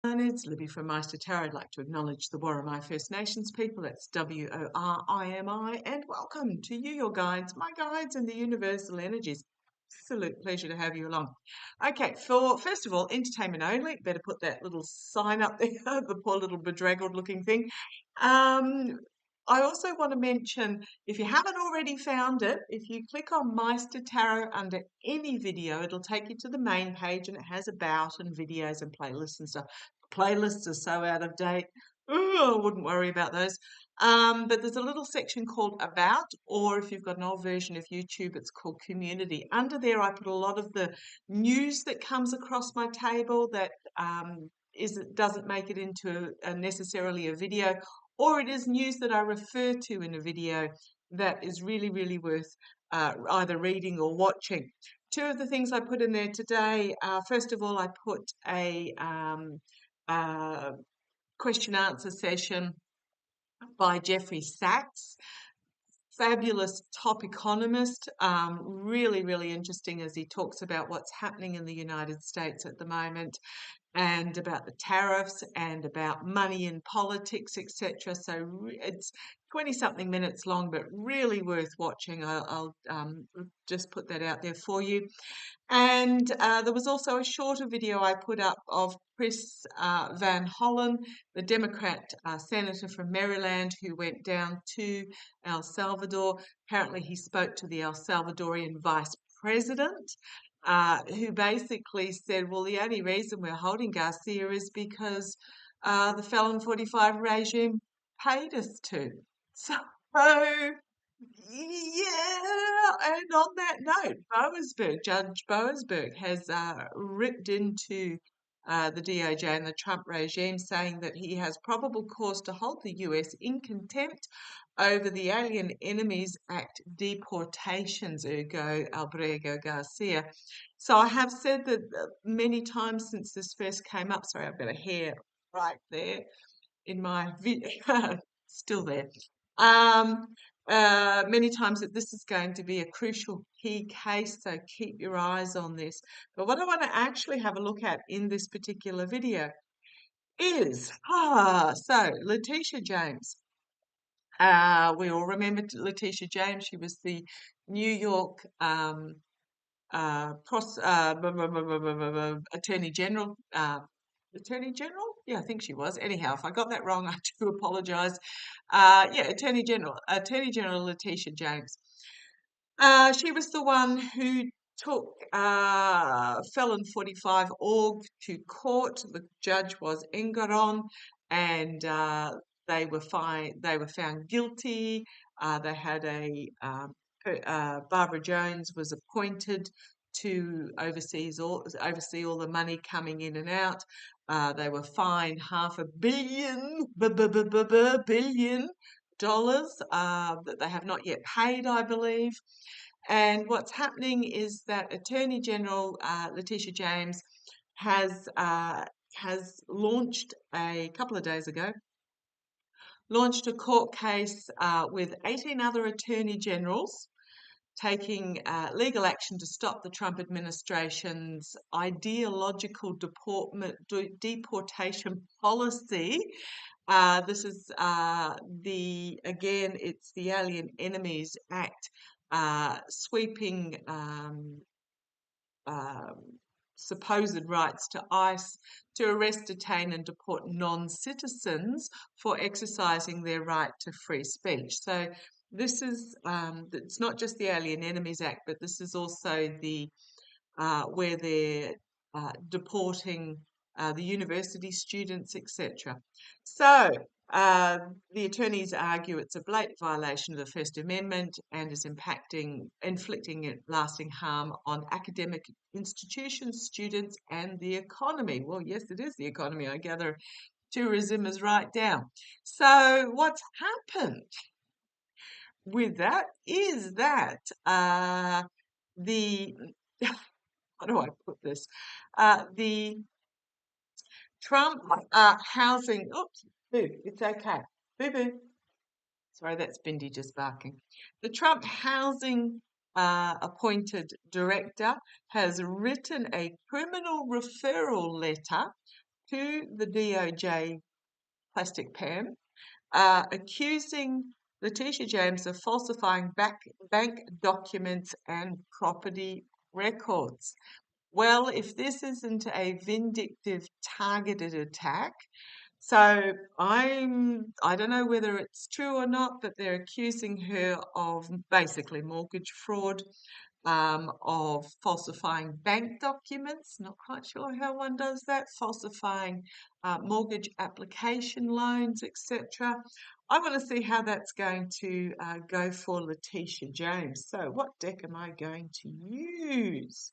It's Libby from Meister Tarot. I'd like to acknowledge the Worimi First Nations people. That's Worimi. And welcome to you, your guides, my guides, and the universal energies. Absolute pleasure to have you along. Okay, for first of all, entertainment only. Better put that little sign up there, the poor little bedraggled looking thing. I also want to mention, if you haven't already found it, if you click on Meister Tarot under any video, it'll take you to the main page and it has about and videos and playlists and stuff. Playlists are so out of date. Oh, I wouldn't worry about those. But there's a little section called About, or if you've got an old version of YouTube, it's called Community. Under there, I put a lot of the news that comes across my table that doesn't make it into necessarily a video, or it is news that I refer to in a video that is really, really worth either reading or watching. Two of the things I put in there today, first of all, I put a question answer session by Jeffrey Sachs. Fabulous top economist, really, really interesting as he talks about what's happening in the United States at the moment and about the tariffs and about money in politics, etc. So it's 20-something minutes long, but really worth watching. I'll just put that out there for you. And there was also a shorter video I put up of Chris Van Hollen, the Democrat senator from Maryland who went down to El Salvador. Apparently he spoke to the El Salvadorian vice president, who basically said, well, the only reason we're holding Garcia is because the Felon 45 regime paid us to. So, yeah, and on that note, Judge Boasberg has ripped into the DOJ and the Trump regime, saying that he has probable cause to hold the US in contempt over the Alien Enemies Act deportations, ergo Albrego Garcia. So I have said that many times since this first came up. Sorry, I've got a hair right there in my video, still there. Many times that this is going to be a crucial key case, so keep your eyes on this. But what I want to actually have a look at in this particular video is, so Letitia James. We all remember Letitia James. She was the New York Attorney General. Attorney General? Yeah, I think she was. Anyhow, if I got that wrong, I do apologise. Yeah, Attorney General Letitia James. She was the one who took Felon 45 org to court. The judge was Engoron, and they were found guilty. They had Barbara Jones was appointed to oversee all the money coming in and out. They were fined $500 billion that they have not yet paid, I believe. And what's happening is that Attorney General Letitia James has launched a couple of days ago, launched a court case with 18 other attorney generals taking legal action to stop the Trump administration's ideological deportation policy. This is it's the Alien Enemies Act, sweeping supposed rights to ICE to arrest, detain and deport non-citizens for exercising their right to free speech. So this is, it's not just the Alien Enemies Act, but this is also the where they're deporting the university students, etc. So the attorneys argue it's a blatant violation of the First Amendment and is inflicting lasting harm on academic institutions, students, and the economy. Well, yes, it is the economy. I gather tourism is right down. So what's happened with that is that the how do I put this? The Trump housing. Oops, boo. It's okay. Boo boo. Sorry, that's Bindi just barking. The Trump housing appointed director has written a criminal referral letter to the DOJ plastic pen, accusing Letitia James of falsifying bank documents and property records. Well, if this isn't a vindictive, targeted attack, so I don't know whether it's true or not, but they're accusing her of basically mortgage fraud, of falsifying bank documents. Not quite sure how one does that. Falsifying mortgage application loans, etc. I want to see how that's going to go for Letitia James. So, what deck am I going to use?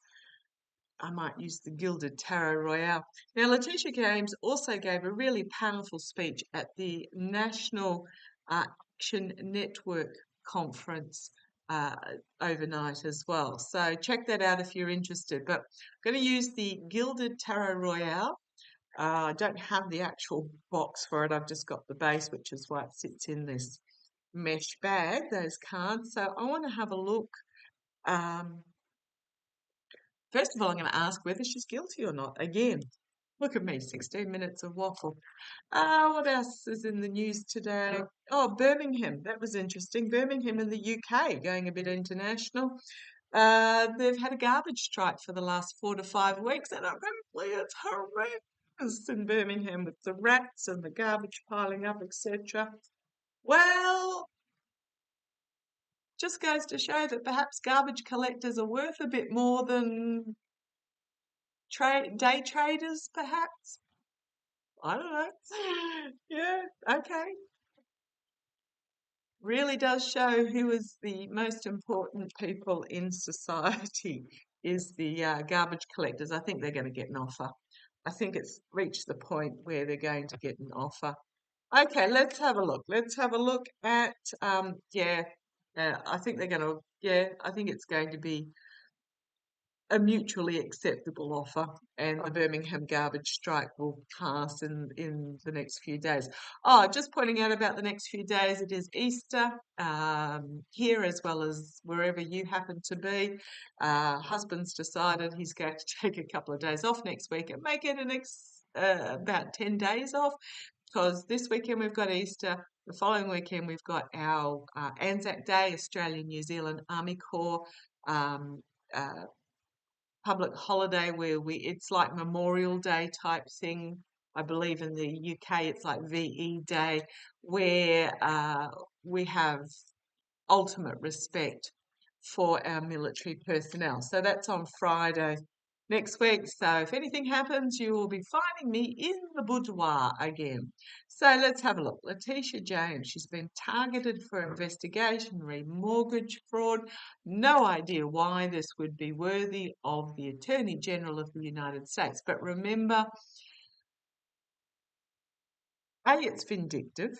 I might use the Gilded Tarot Royale. Now, Letitia James also gave a really powerful speech at the National Action Network conference uh, overnight as well. So check that out if you're interested. But I'm going to use the Gilded Tarot Royale. I don't have the actual box for it. I've just got the base, which is why it sits in this mesh bag, those cards. So I want to have a look. First of all, I'm going to ask whether she's guilty or not. Again, look at me, 16 minutes of waffle. What else is in the news today? Oh, Birmingham. That was interesting. Birmingham in the UK, going a bit international. They've had a garbage strike for the last 4 to 5 weeks, and apparently it's horrendous in Birmingham with the rats and the garbage piling up, etc. Well, just goes to show that perhaps garbage collectors are worth a bit more than day traders, perhaps. I don't know. Yeah, okay. Really does show who is the most important people in society is the garbage collectors. I think they're going to get an offer. I think it's reached the point where they're going to get an offer. Okay, let's have a look. Let's have a look at, I think they're going to, I think it's going to be a mutually acceptable offer, and the Birmingham garbage strike will pass in the next few days. Oh, just pointing out about the next few days, it is Easter here as well as wherever you happen to be. Husband's decided he's going to take a couple of days off next week and make it about 10 days off, because this weekend we've got Easter. The following weekend we've got our Anzac Day, Australian New Zealand Army Corps uh, public holiday where it's like Memorial Day type thing. I believe in the UK it's like VE Day, where we have ultimate respect for our military personnel. So that's on Friday next week. So if anything happens, you will be finding me in the boudoir again. So let's have a look. Letitia James, she's been targeted for investigation, remortgage fraud. No idea why this would be worthy of the Attorney General of the United States. But remember, it's vindictive,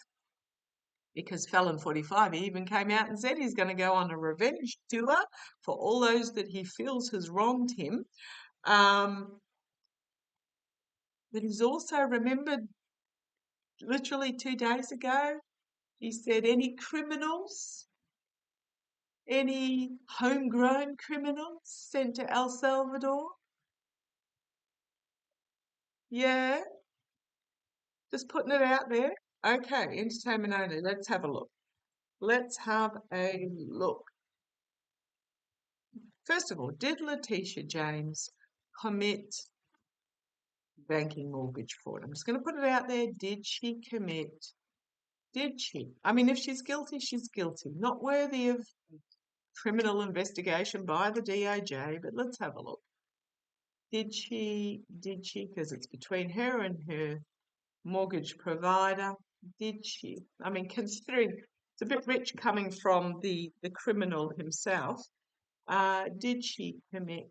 because Felon 45, he even came out and said he's going to go on a revenge tour for all those that he feels has wronged him. But he's also remembered literally 2 days ago, he said any criminals, any homegrown criminals sent to El Salvador. Yeah, just putting it out there. Okay, entertainment only. Let's have a look. Let's have a look. First of all, did Letitia James commit banking mortgage fraud? I'm just going to put it out there. Did she commit? Did she? I mean, if she's guilty, she's guilty. Not worthy of criminal investigation by the DOJ, but let's have a look. Did she? Did she? Because it's between her and her mortgage provider. Did she? I mean, considering it's a bit rich coming from the criminal himself, did she commit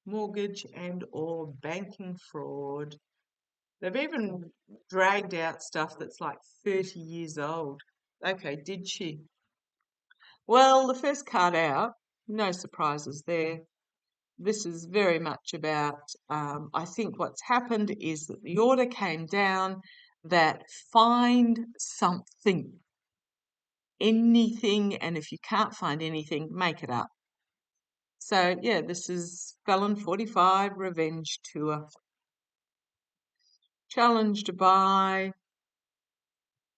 mortgage and or banking fraud? They've even dragged out stuff that's like 30 years old. Okay, did she? Well, the first card out, no surprises there. This is very much about, I think what's happened is that the order came down that find something, anything, and if you can't find anything, make it up. So, yeah, this is Felon 45 Revenge Tour. challenged by,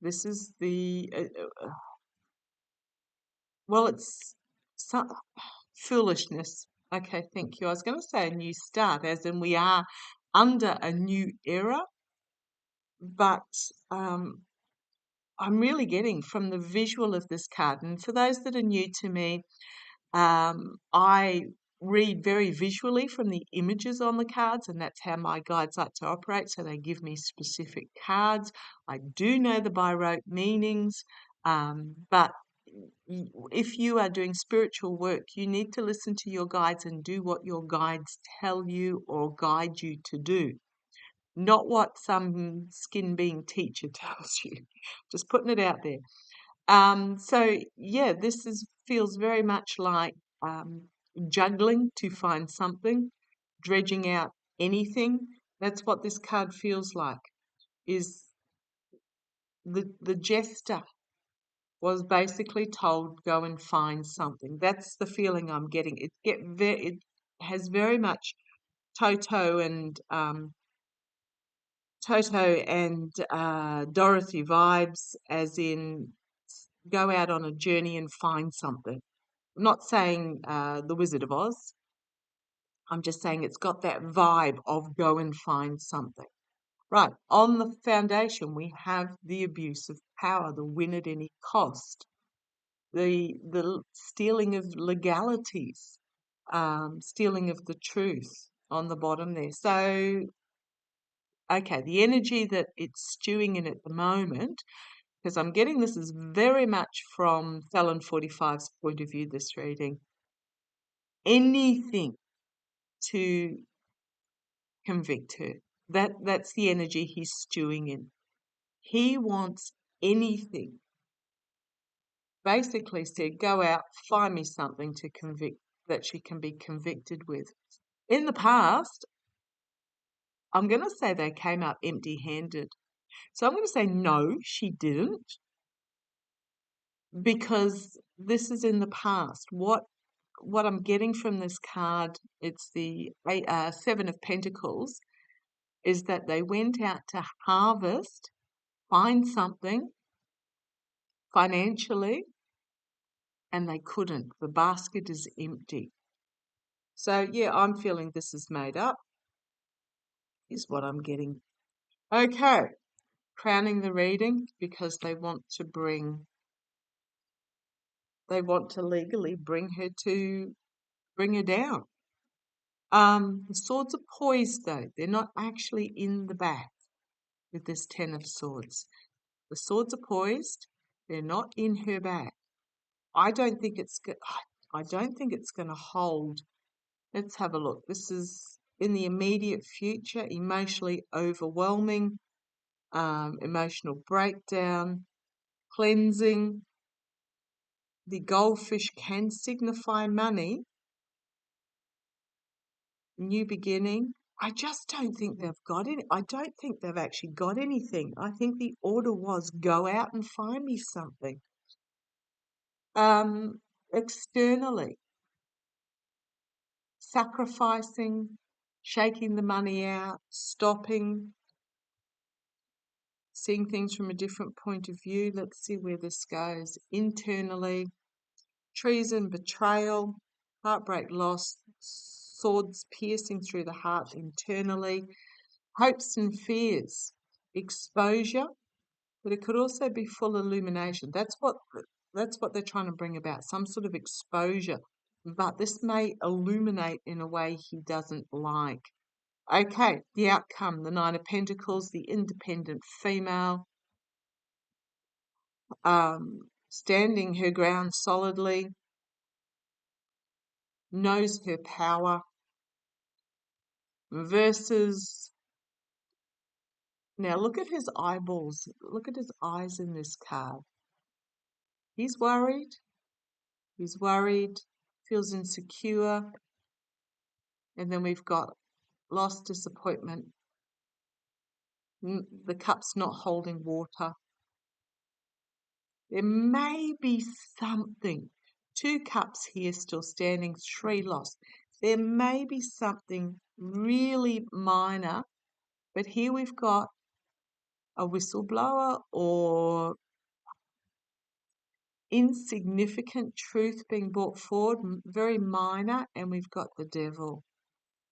this is the, well, it's some, foolishness. Okay, thank you. I was going to say a new start, as in we are under a new era, but I'm really getting from the visual of this card, and for those that are new to me, I read very visually from the images on the cards, and that's how my guides like to operate. So they give me specific cards. I do know the by rote meanings, but if you are doing spiritual work, you need to listen to your guides and do what your guides tell you or guide you to do, not what some skin being teacher tells you. Just putting it out there. So yeah, this feels very much like juggling to find something, dredging out anything. That's what this card feels like. Is the jester was basically told, go and find something. That's the feeling I'm getting. It has very much Toto and Dorothy vibes, as in go out on a journey and find something. I'm not saying The Wizard of Oz. I'm just saying it's got that vibe of go and find something. Right, on the foundation, we have the abuse of power, the win at any cost, the stealing of legalities, stealing of the truth on the bottom there. So, okay, the energy that it's stewing in at the moment, because I'm getting this is very much from Fallon 45's point of view, this reading. Anything to convict her. That's the energy he's stewing in. He wants anything. Basically said, go out, find me something to convict that she can be convicted with. In the past, I'm going to say they came out empty-handed. So I'm going to say no, she didn't, because this is in the past. What I'm getting from this card, it's the Seven of Pentacles, is that they went out to harvest, find something financially, and they couldn't. The basket is empty. So, yeah, I'm feeling this is made up, is what I'm getting. Okay, crowning the reading, because they want to legally bring her down. The swords are poised, though. They're not actually in the back with this Ten of Swords. The swords are poised. They're not in her back. I don't think it's going to hold. Let's have a look. This is in the immediate future, emotionally overwhelming, emotional breakdown, cleansing. The goldfish can signify money, new beginning. I just don't think they've got it. I don't think they've actually got anything. I think the order was go out and find me something. Externally, sacrificing, shaking the money out, stopping, seeing things from a different point of view. Let's see where this goes. Internally, treason, betrayal, heartbreak, loss, swords piercing through the heart internally, hopes and fears, exposure, but it could also be full illumination. That's what they're trying to bring about, some sort of exposure. But this may illuminate in a way he doesn't like. Okay, the outcome, the Nine of Pentacles, the independent female, standing her ground solidly, knows her power, versus, now look at his eyeballs, look at his eyes in this card. He's worried, feels insecure, and then we've got loss, disappointment, the cup's not holding water. There may be something. 2 cups here still standing, 3 lost. There may be something really minor, but here we've got a whistleblower or insignificant truth being brought forward, very minor, and we've got the devil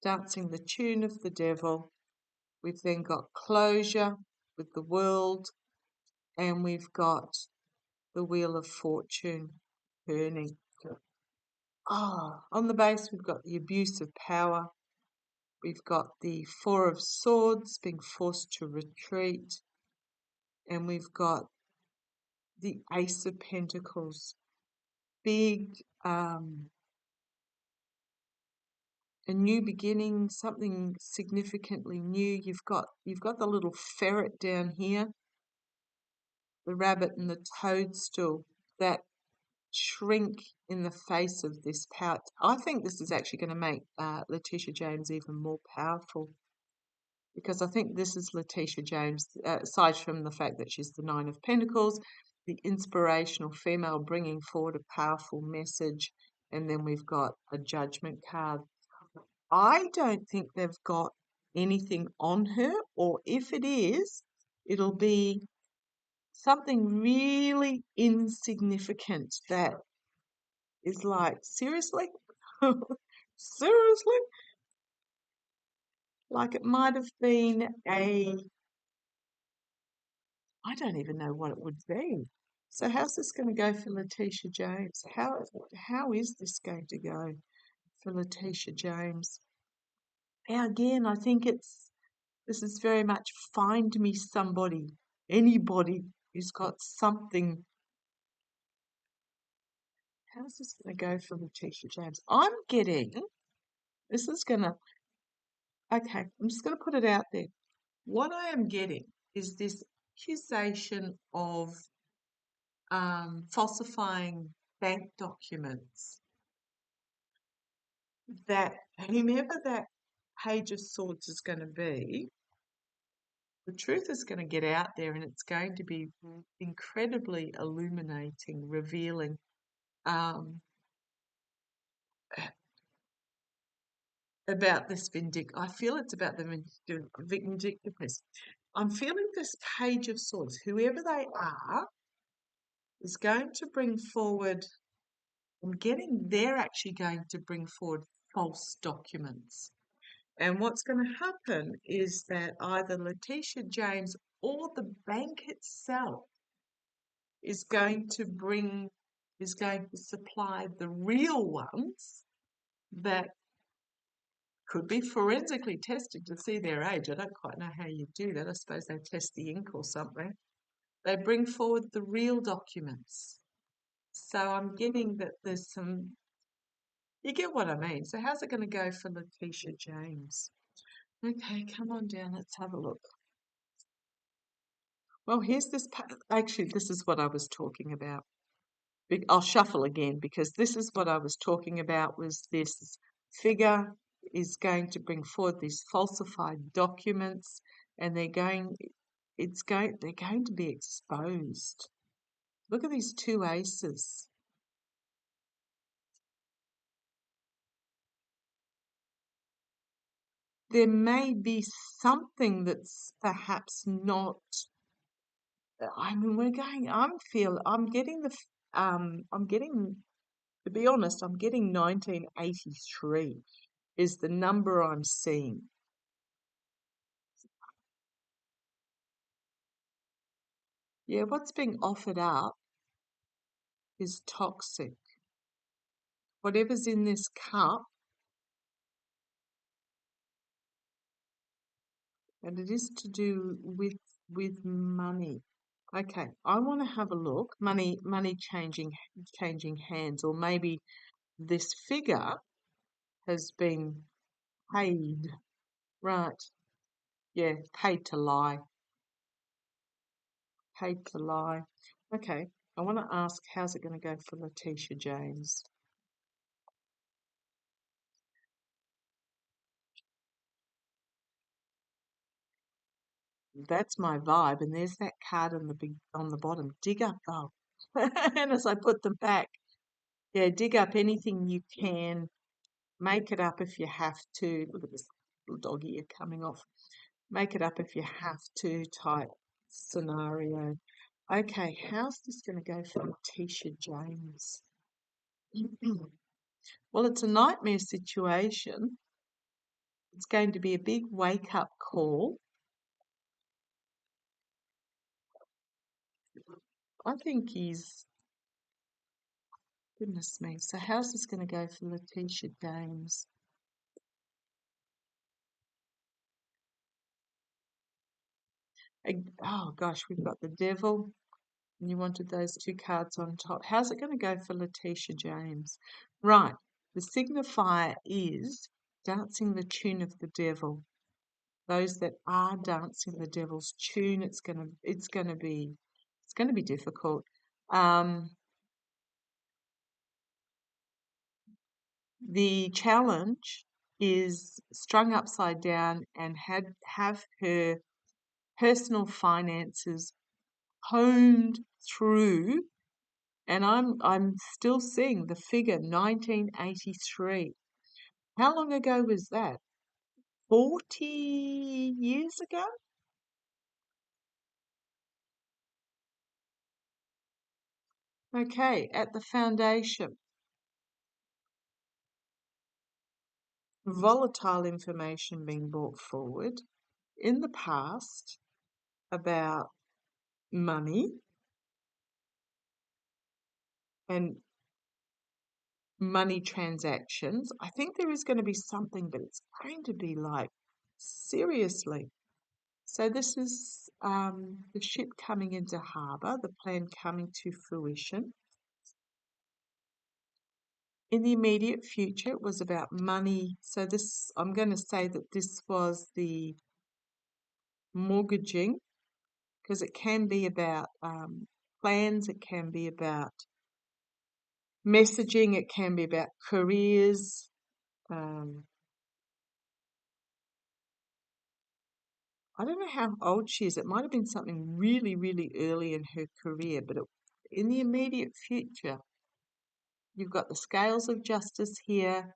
dancing the tune of the devil. We've then got closure with the world, and we've got the wheel of fortune turning. On the base, we've got the abuse of power. We've got the Four of Swords being forced to retreat, and we've got the Ace of Pentacles, big, a new beginning, something significantly new. You've got the little ferret down here, the rabbit and the toadstool that shrink in the face of this power. I think this is actually going to make Letitia James even more powerful, because I think this is Letitia James, aside from the fact that she's the Nine of Pentacles, the inspirational female bringing forward a powerful message, and then we've got a Judgment card. I don't think they've got anything on her, or if it is, it'll be something really insignificant that is like, seriously? Seriously? Like it might have been I don't even know what it would be. So how's this going to go for Letitia James? How is this going to go for Letitia James? Now again, I think this is very much find me somebody, anybody who's got something. How's this going to go for Letitia James? I'm getting, this is going to, okay, I'm just going to put it out there. What I am getting is this accusation of falsifying bank documents, that whomever that Page of Swords is going to be, the truth is going to get out there, and it's going to be incredibly illuminating, revealing. About this I feel it's about the vindictiveness. I'm feeling this Page of Swords, whoever they are, is going to bring forward, they're actually going to bring forward false documents. And what's going to happen is that either Letitia James or the bank itself is going to supply the real ones that could be forensically tested to see their age. I don't quite know how you do that. I suppose they test the ink or something. They bring forward the real documents. So I'm getting that there's some, you get what I mean. So how's it going to go for Letitia James? Okay, come on down. Let's have a look. Well, here's this. Actually, this is what I was talking about. I'll shuffle again, because this is what I was talking about, was this figure is going to bring forward these falsified documents, and they're going to be exposed. Look at these two aces. There may be something that's perhaps not, I mean, to be honest, I'm getting 1983 is the number I'm seeing. Yeah, what's being offered up is toxic. Whatever's in this cup, and it is to do with money. Okay, I want to have a look. Money changing hands, or maybe this figure has been paid. Right. Yeah, paid to lie. Paid to lie. Okay, I want to ask, how's it going to go for Letitia James? That's my vibe, and there's that card on the bottom. Dig up, oh. And as I put them back, yeah, dig up anything you can. Make it up if you have to. Look at this little doggy coming off. Make it up if you have to type scenario. Okay, how's this going to go for Letitia James? Well, it's a nightmare situation. It's going to be a big wake-up call. I think goodness me. So how's this going to go for Letitia James? Oh gosh, we've got the devil, and you wanted those two cards on top. How's it going to go for Letitia James? Right, the signifier is dancing the tune of the devil. Those that are dancing the devil's tune, it's going to be difficult. The challenge is strung upside down and have her personal finances honed through, and I'm still seeing the figure 1983. How long ago was that? 40 years ago? Okay, at the foundation. Volatile information being brought forward in the past about money and money transactions. I think there is going to be something, but it's going to be like seriously. So this is the ship coming into harbour, the plan coming to fruition. In the immediate future, it was about money. So I'm going to say that this was the mortgaging, because it can be about plans, it can be about messaging, it can be about careers. I don't know how old she is. It might have been something really, really early in her career, but in the immediate future, you've got the scales of justice here.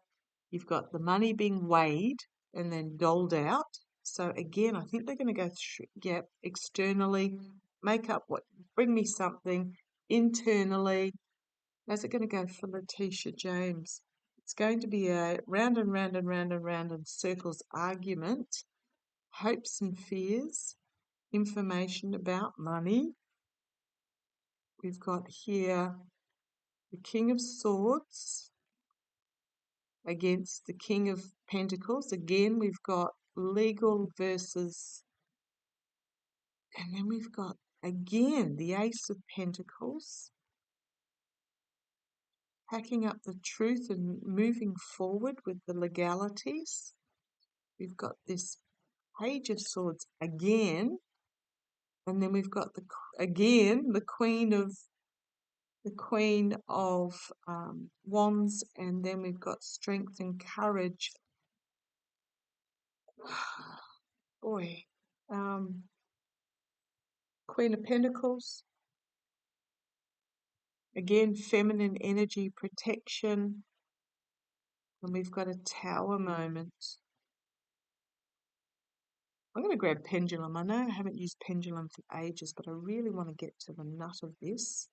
You've got the money being weighed and then doled out. So again, I think they're going to go through, externally, bring me something internally. How's it going to go for Letitia James? It's going to be a round and round and round and round in circles argument, hopes and fears, information about money. We've got here the King of Swords against the King of Pentacles. Again, we've got legal versus, and then we've got again the Ace of Pentacles, packing up the truth and moving forward with the legalities. We've got this Page of Swords again, and then we've got the Queen of Wands, and then we've got Strength and Courage. Boy, Queen of Pentacles. Again, feminine energy, protection. And we've got a Tower moment. I'm going to grab Pendulum. I know I haven't used Pendulum for ages, but I really want to get to the nut of this.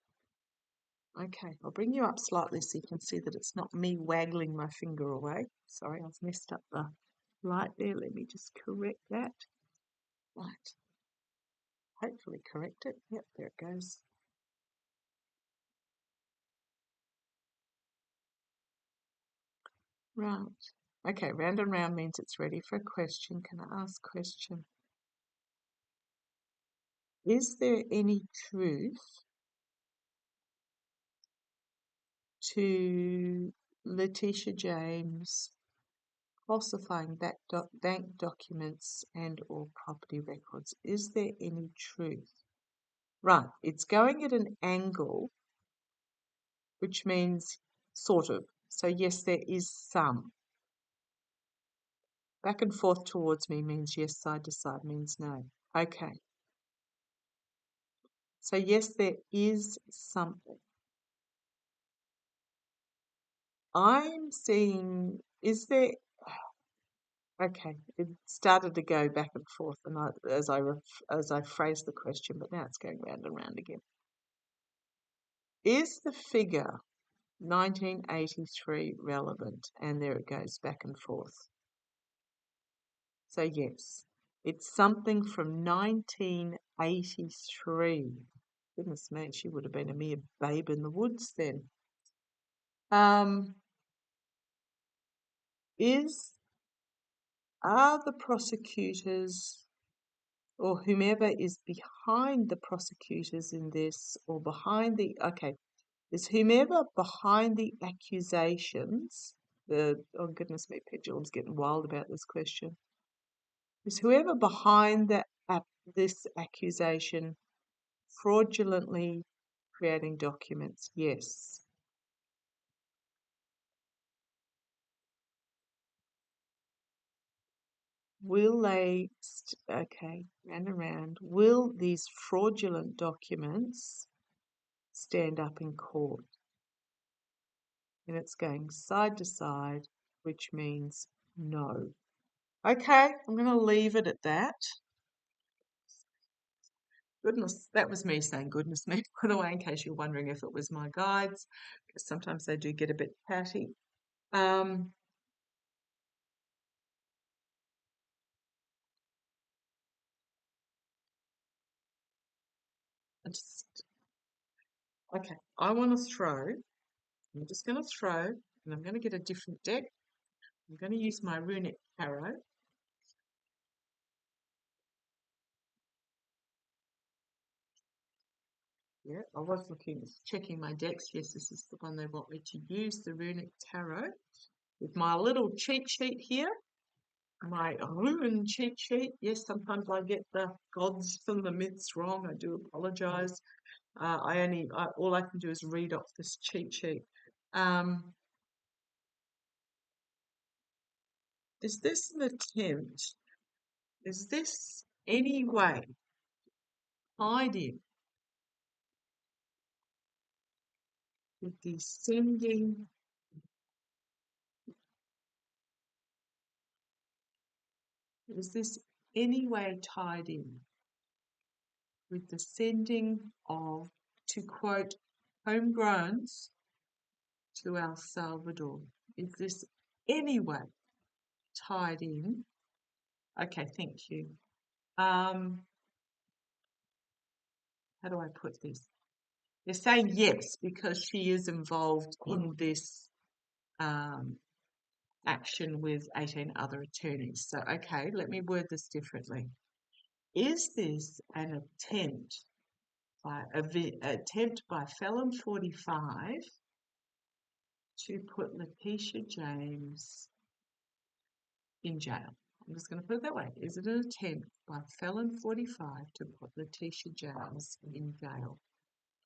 Okay, I'll bring you up slightly so you can see that it's not me waggling my finger away. Sorry, I've messed up the light there. Let me just correct that. Right. Hopefully correct it. Yep, there it goes. Right. Okay, round and round means it's ready for a question. Can I ask question? Is there any truth to Letitia James falsifying bank documents and or property records? Is there any truth? Right, it's going at an angle, which means sort of. So yes, there is some. Back and forth towards me means yes, side to side means no. Okay. So yes, there is something. I'm seeing, is there, Okay, it started to go back and forth, and as I phrased the question, but now it's going round and round again. Is the figure 1983 relevant? And there it goes back and forth. So yes, it's something from 1983. Goodness me, she would have been a mere babe in the woods then. Are the prosecutors or whomever is behind the prosecutors in this, or behind the, okay, is whomever behind the accusations, oh goodness me, Pendulum's getting wild about this question. Is whoever behind this accusation fraudulently creating documents? Yes. Will they, okay, and around, will these fraudulent documents stand up in court? And it's going side to side, which means no. Okay, I'm going to leave it at that. Goodness, that was me saying goodness me, by the way, in case you're wondering if it was my guides, because sometimes they do get a bit catty. Um, okay, I want to throw, I'm just going to throw, and I'm going to get a different deck. I'm going to use my runic tarot. Yeah, I was checking my decks. Yes, this is the one they want me to use, the runic tarot, with my little cheat sheet here. My rune cheat sheet. Yes, sometimes I get the gods and the myths wrong. I do apologize. All I can do is read off this cheat sheet. Is this an attempt? Is this any way tied in with the sending? Is this any way tied in with the sending of, to quote, homegrowns to El Salvador? Is this any way tied in? Okay, thank you. How do I put this? They're saying yes because she is involved in this action with 18 other attorneys. So, okay, let me word this differently. Is this an attempt by Felon 45 to put Letitia James in jail? I'm just going to put it that way. Is it an attempt by Felon 45 to put Letitia James in jail?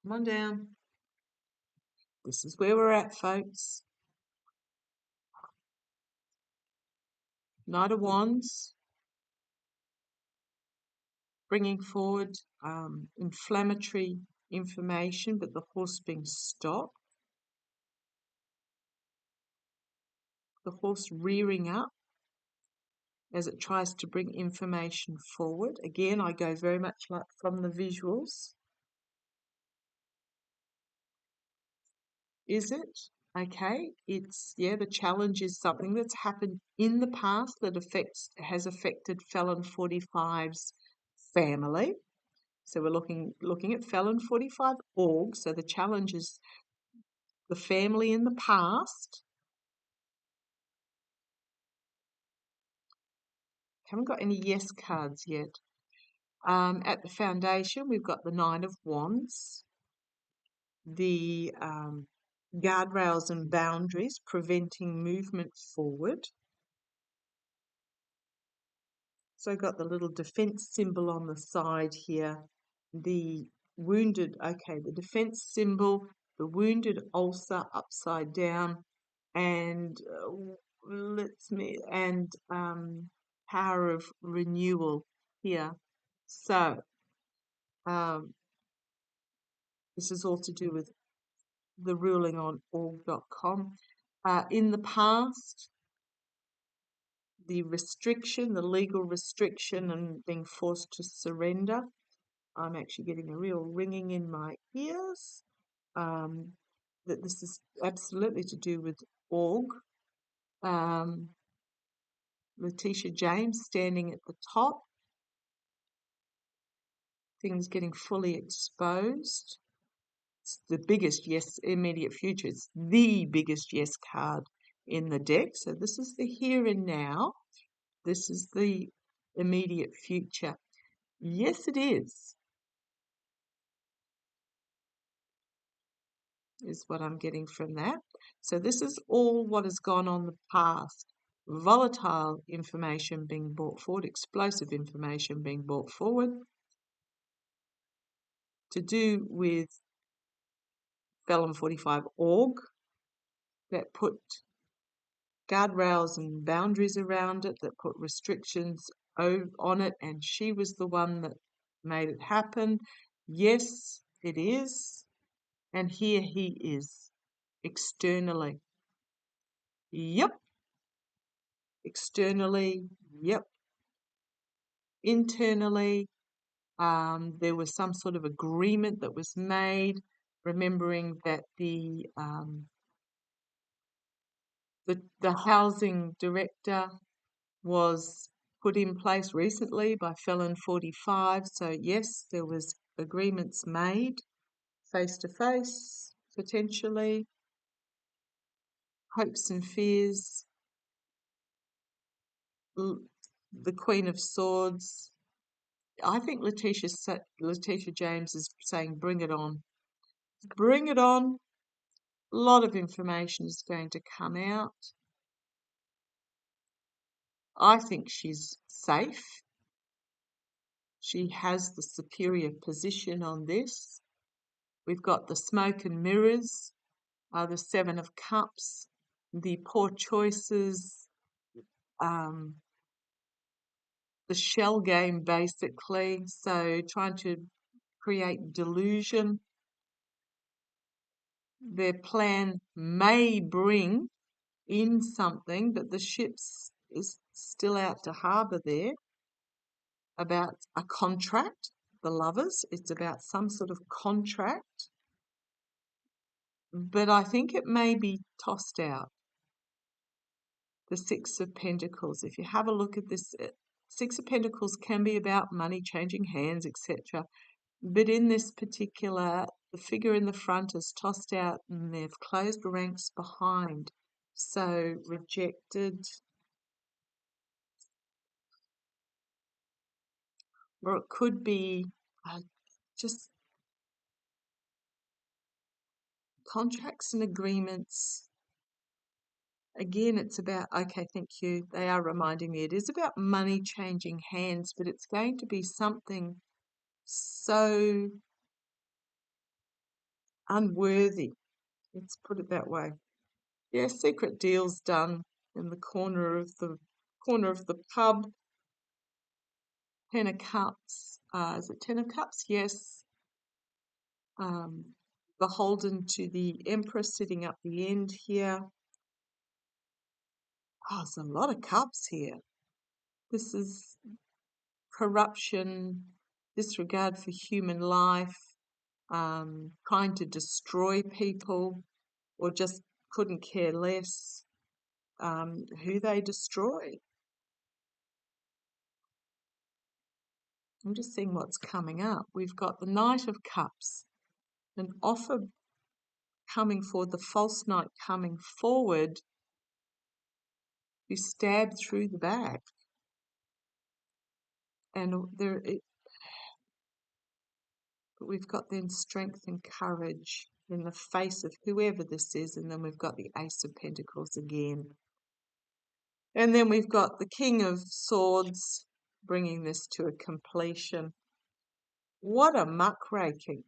Come on down. This is where we're at, folks. Knight of Wands, bringing forward inflammatory information, but the horse being stopped. The horse rearing up as it tries to bring information forward. Again, I go very much like from the visuals. Is it? Okay, it's, yeah, the challenge is something that's happened in the past that has affected Felon 45's family. So we're looking at Felon 45 org. So the challenge is the family in the past. Haven't got any yes cards yet. At the foundation, we've got the Nine of Wands, the guardrails and boundaries preventing movement forward. So I've got the little defense symbol on the side here, the wounded, okay, the defense symbol, the wounded ulcer upside down, and power of renewal here. So this is all to do with the ruling on org.com. In the past, the restriction, the legal restriction, and being forced to surrender. I'm actually getting a real ringing in my ears. That this is absolutely to do with org. Letitia James standing at the top, things getting fully exposed. It's the biggest yes, immediate future. It's the biggest yes card in the deck. So this is the here and now. This is the immediate future. Yes, it is what I'm getting from that. So this is all what has gone on the past. Volatile information being brought forward, explosive information being brought forward to do with Felon 45 org that put guardrails and boundaries around it, that put restrictions on it, and she was the one that made it happen. Yes, it is. And here he is, externally. Yep. Externally, yep. Internally, there was some sort of agreement that was made, remembering that the housing director was put in place recently by Felon 45. So yes, there was agreements made face to face, potentially, hopes and fears. The Queen of Swords. I think Letitia James is saying, bring it on. Bring it on. A lot of information is going to come out. I think she's safe. She has the superior position on this. We've got the smoke and mirrors, the Seven of Cups, the poor choices, the shell game, basically. So trying to create delusion. Their plan may bring in something, but the ship's is still out to harbour there, about a contract, the lovers. It's about some sort of contract, but I think it may be tossed out. The Six of Pentacles, if you have a look at this, Six of Pentacles can be about money changing hands, etc. But in this particular, the figure in the front is tossed out and they've closed ranks behind. So rejected, or it could be just contracts and agreements. Again, it's about, okay, thank you. They are reminding me it is about money changing hands, but it's going to be something so unworthy. Let's put it that way. Yeah, secret deals done in the corner of the pub. Ten of Cups. Is it Ten of Cups? Yes. Beholden to the Empress sitting up the end here. Oh, there's a lot of cups here. This is corruption, disregard for human life, trying to destroy people, or just couldn't care less who they destroy. I'm just seeing what's coming up. We've got the Knight of Cups, an offer coming forward, the false knight coming forward, who stabbed through the back. And we've got then strength and courage in the face of whoever this is, and then we've got the Ace of Pentacles again. And then we've got the King of Swords bringing this to a completion. What a muckraking.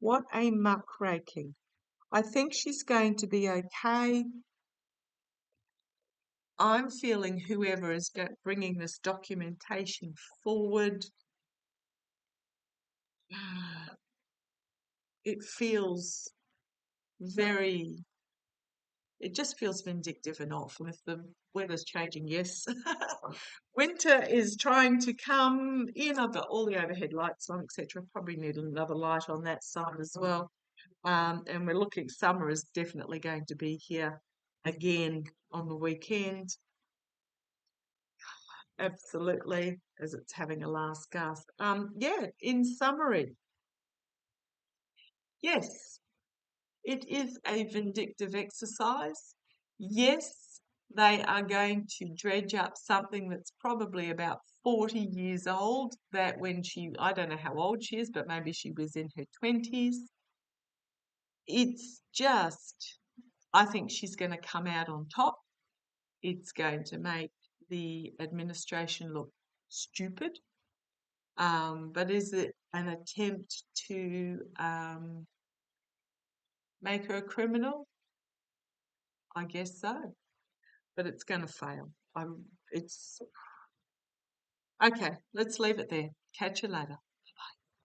What a muckraking. I think she's going to be okay. I'm feeling whoever is bringing this documentation forward, it feels very It just feels vindictive and off. And if the weather's changing, yes. Winter is trying to come in. I've got all the overhead lights on, etc. Probably need another light on that side as well. And we're looking, summer is definitely going to be here again on the weekend. Absolutely, as it's having a last gasp. Yeah, in summary, yes, it is a vindictive exercise. Yes, they are going to dredge up something that's probably about 40 years old, that when she, I don't know how old she is, but maybe she was in her 20s. It's just, I think she's going to come out on top. It's going to make the administration look stupid. But is it an attempt to make her a criminal? I guess so, but it's going to fail. It's okay. Let's leave it there. Catch you later.